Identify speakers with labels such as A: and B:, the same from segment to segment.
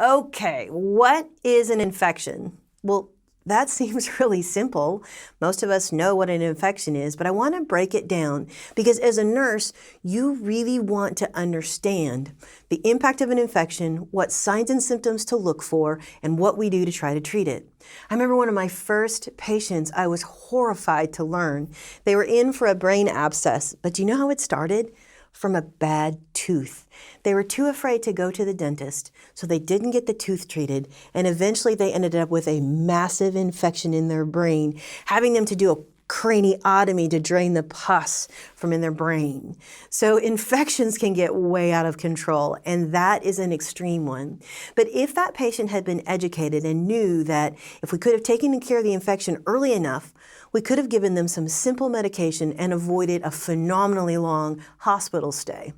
A: Okay, what is an infection? Well, that seems really simple. Most of us know what an infection is, but I want to break it down because as a nurse, you really want to understand the impact of an infection, what signs and symptoms to look for, and what we do to try to treat it. I remember one of my first patients, I was horrified to learn. They were in for a brain abscess, but do you know how it started? From a bad tooth. They were too afraid to go to the dentist, so they didn't get the tooth treated, and eventually they ended up with a massive infection in their brain, having them to do a craniotomy to drain the pus from in their brain. So infections can get way out of control, and that is an extreme one. But if that patient had been educated and knew that if we could have taken care of the infection early enough, we could have given them some simple medication and avoided a phenomenally long hospital stay.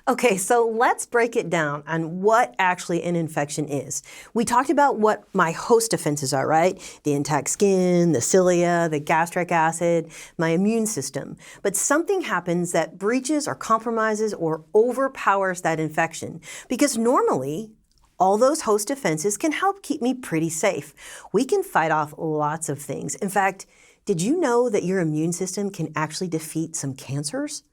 A: Okay, so let's break it down on what actually an infection is. We talked about what my host defenses are, right? The intact skin, the cilia, the gastric acid, my immune system. But something happens that breaches or compromises or overpowers that infection because normally, all those host defenses can help keep me pretty safe. We can fight off lots of things. In fact, did you know that your immune system can actually defeat some cancers?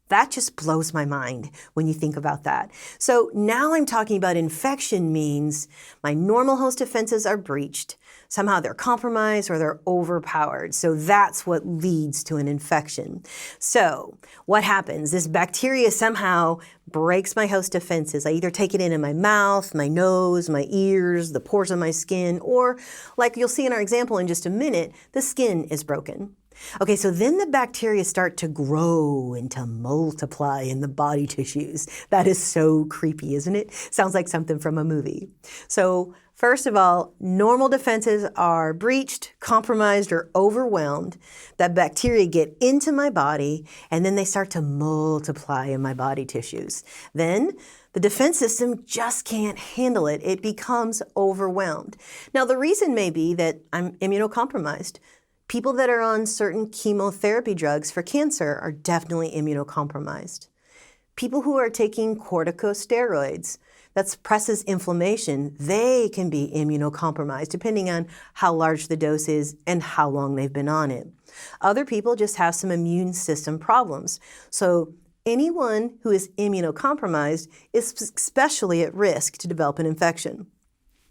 A: That just blows my mind when you think about that. So now I'm talking about infection means my normal host defenses are breached. Somehow they're compromised or they're overpowered. So that's what leads to an infection. So what happens? This bacteria somehow breaks my host defenses. I either take it in my mouth, my nose, my ears, the pores of my skin, or like you'll see in our example in just a minute, the skin is broken. Okay, so then the bacteria start to grow and to multiply in the body tissues. That is so creepy, isn't it? Sounds like something from a movie. So first of all, normal defenses are breached, compromised, or overwhelmed. That bacteria get into my body, and then they start to multiply in my body tissues. Then the defense system just can't handle it. It becomes overwhelmed. Now, the reason may be that I'm immunocompromised. People that are on certain chemotherapy drugs for cancer are definitely immunocompromised. People who are taking corticosteroids, that suppresses inflammation, they can be immunocompromised depending on how large the dose is and how long they've been on it. Other people just have some immune system problems. So anyone who is immunocompromised is especially at risk to develop an infection.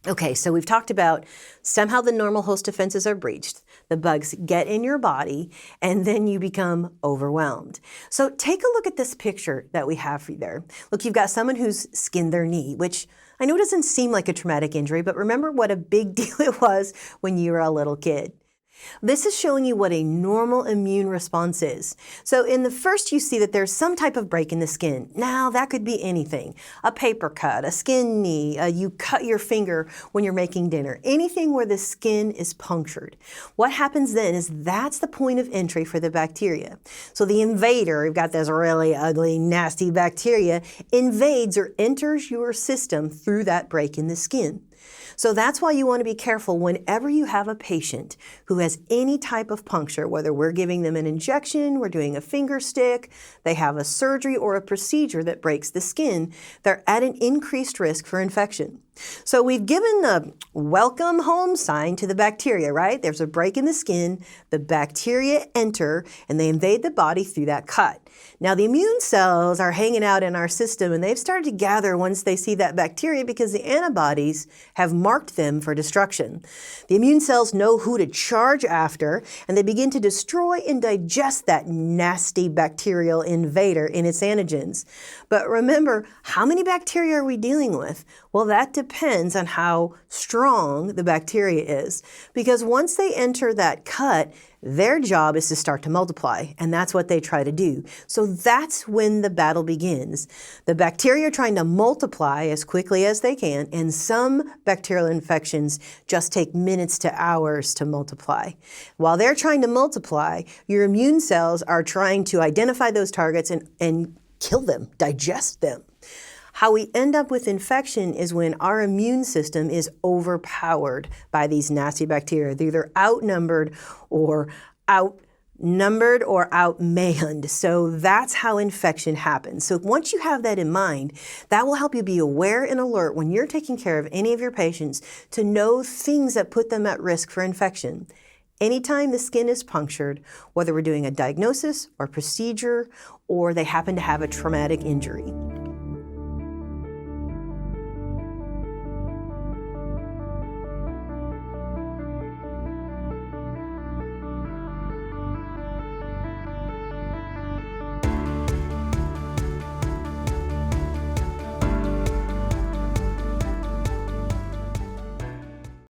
A: Okay, so we've talked about somehow the normal host defenses are breached, the bugs get in your body, and then you become overwhelmed. So take a look at this picture that we have for you there. Look, you've got someone who's skinned their knee, which I know doesn't seem like a traumatic injury, but remember what a big deal it was when you were a little kid. This is showing you what a normal immune response is. So in the first, you see that there's some type of break in the skin. Now, that could be anything. A paper cut, a skin knee, you cut your finger when you're making dinner. Anything where the skin is punctured. What happens then is that's the point of entry for the bacteria. So the invader, we've got this really ugly, nasty bacteria, invades or enters your system through that break in the skin. So that's why you want to be careful whenever you have a patient who has any type of puncture, whether we're giving them an injection, we're doing a finger stick, they have a surgery or a procedure that breaks the skin, they're at an increased risk for infection. So we've given the welcome home sign to the bacteria, right? There's a break in the skin, the bacteria enter, and they invade the body through that cut. Now the immune cells are hanging out in our system, and they've started to gather once they see that bacteria because the antibodies have marked them for destruction. The immune cells know who to charge after, and they begin to destroy and digest that nasty bacterial invader in its antigens. But remember, how many bacteria are we dealing with? Well, that depends on how strong the bacteria is, because once they enter that cut, their job is to start to multiply, and that's what they try to do. So that's when the battle begins. The bacteria are trying to multiply as quickly as they can, and some bacterial infections just take minutes to hours to multiply. While they're trying to multiply, your immune cells are trying to identify those targets and kill them, digest them. How we end up with infection is when our immune system is overpowered by these nasty bacteria. They're either outnumbered or outnumbered or outmanned. So that's how infection happens. So once you have that in mind, that will help you be aware and alert when you're taking care of any of your patients to know things that put them at risk for infection. Anytime the skin is punctured, whether we're doing a diagnosis or procedure, or they happen to have a traumatic injury.